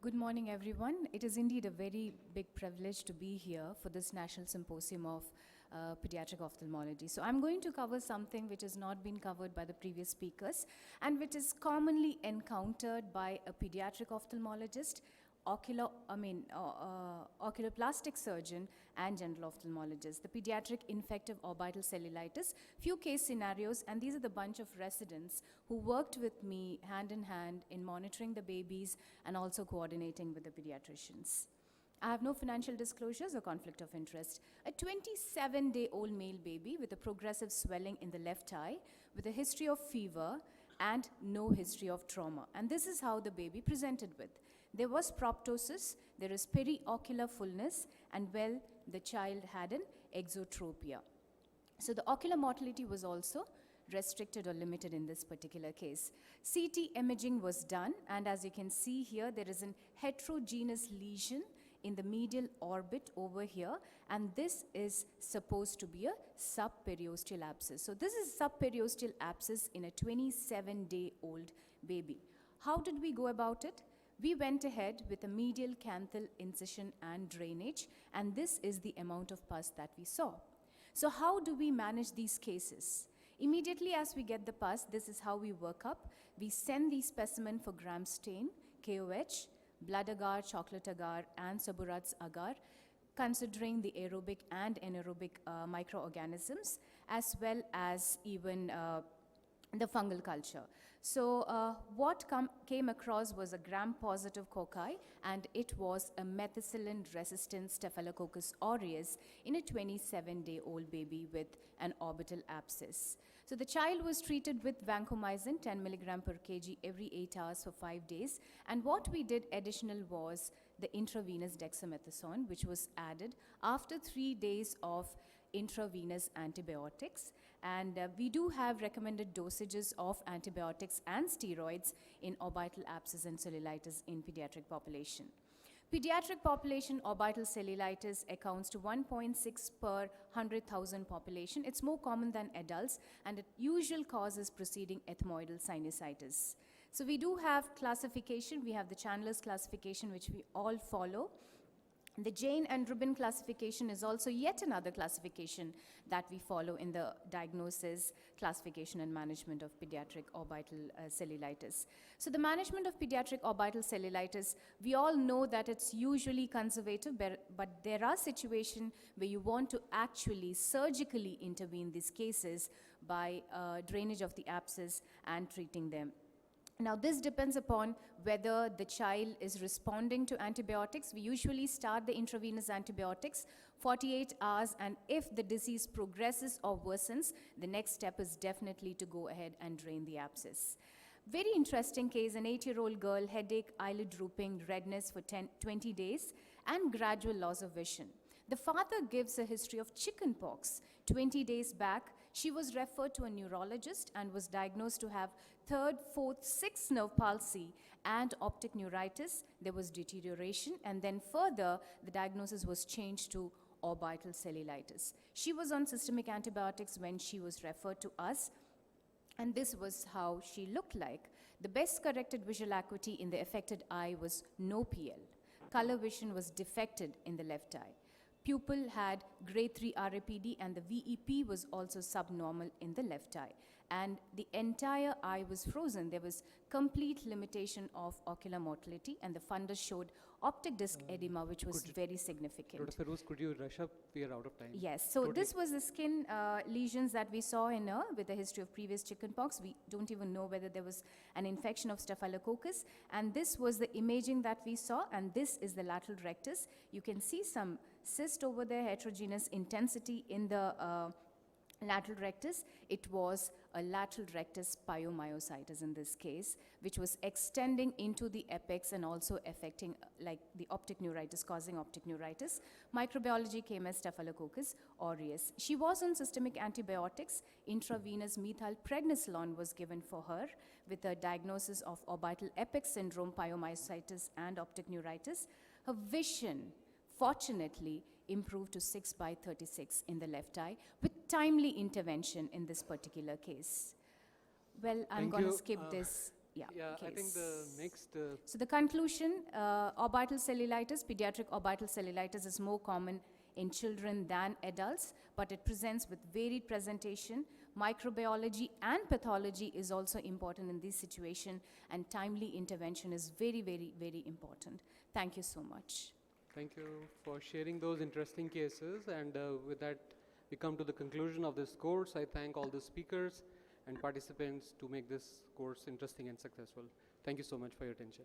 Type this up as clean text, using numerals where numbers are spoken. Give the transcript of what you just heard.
Good morning, everyone. It is indeed a very big privilege to be here for this National Symposium of Pediatric Ophthalmology. So I'm going to cover something which has not been covered by the previous speakers and which is commonly encountered by a pediatric ophthalmologist, oculoplastic surgeon and general ophthalmologist. The pediatric infective orbital cellulitis, few case scenarios, and these are the bunch of residents who worked with me hand in hand in monitoring the babies and also coordinating with the pediatricians. I have no financial disclosures or conflict of interest. A 27-day-old male baby with a progressive swelling in the left eye with a history of fever and no history of trauma. And this is how the baby presented with. There was proptosis, there is periocular fullness, and well, the child had an exotropia. So the ocular motility was also restricted or limited in this particular case. CT imaging was done, and as you can see here, there is an heterogeneous lesion in the medial orbit over here, and this is supposed to be a subperiosteal abscess. So this is subperiosteal abscess in a 27-day-old baby. How did we go about it? We went ahead with a medial canthal incision and drainage, and this is the amount of pus that we saw. So how do we manage these cases? Immediately as we get the pus, this is how we work up. We send the specimen for gram stain, KOH, blood agar, chocolate agar, and Saburat's agar, considering the aerobic and anaerobic microorganisms, as well as even the fungal culture. So what came across was a gram-positive cocci, and it was a methicillin-resistant Staphylococcus aureus in a 27-day-old baby with an orbital abscess. So the child was treated with vancomycin, 10 milligram per kg every 8 hours for 5 days. And what we did additional was the intravenous dexamethasone, which was added after 3 days of intravenous antibiotics. And we do have recommended dosages of antibiotics and steroids in orbital abscess and cellulitis in pediatric population. Pediatric population orbital cellulitis accounts to 1.6 per 100,000 population. It's more common than adults, and its usual cause is preceding ethmoidal sinusitis. So we do have classification. We have the Chandler's classification, which we all follow. The Jane and Rubin classification is also yet another classification that we follow in the diagnosis, classification, and management of pediatric orbital cellulitis. So the management of pediatric orbital cellulitis, we all know that it's usually conservative, but there are situations where you want to actually surgically intervene these cases by drainage of the abscess and treating them. Now, this depends upon whether the child is responding to antibiotics. We usually start the intravenous antibiotics 48 hours, and if the disease progresses or worsens, the next step is definitely to go ahead and drain the abscess. Very interesting case, an 8-year-old girl, headache, eyelid drooping, redness for 20 days, and gradual loss of vision. The father gives a history of chickenpox. 20 days back, she was referred to a neurologist and was diagnosed to have 3rd, 4th, 6th nerve palsy and optic neuritis. There was deterioration, and then further, the diagnosis was changed to orbital cellulitis. She was on systemic antibiotics when she was referred to us, and this was how she looked like. The best corrected visual acuity in the affected eye was no PL. Color vision was defected in the left eye. Pupil had grade 3 RAPD, and the VEP was also subnormal in the left eye. And the entire eye was frozen. There was complete limitation of ocular motility, and the fundus showed optic disc edema, which was very significant. Dr. Feroz, could you rush up? We are out of time. Yes, so this was the skin lesions that we saw in her with a history of previous chickenpox. We don't even know whether there was an infection of Staphylococcus. And this was the imaging that we saw, and this is the lateral rectus. You can see some cyst over there, heterogeneous intensity in the lateral rectus. It was a lateral rectus pyomyositis in this case, which was extending into the apex and also affecting like the optic neuritis, causing optic neuritis. Microbiology came as Staphylococcus aureus. She was on systemic antibiotics. Intravenous methylprednisolone was given for her with a diagnosis of orbital apex syndrome, pyomyositis, and optic neuritis. Her vision, fortunately, improved to 6/36 in the left eye with timely intervention in this particular case. Well, I'm going to skip this. Yeah, I think the case. next, So the conclusion, orbital cellulitis, pediatric orbital cellulitis is more common in children than adults, but it presents with varied presentation. Microbiology and pathology is also important in this situation, and timely intervention is very, very, very important. Thank you so much. thank you for sharing those interesting cases. And with that, we come to the conclusion of this course. I thank all the speakers and participants to make this course interesting and successful. Thank you so much for your attention.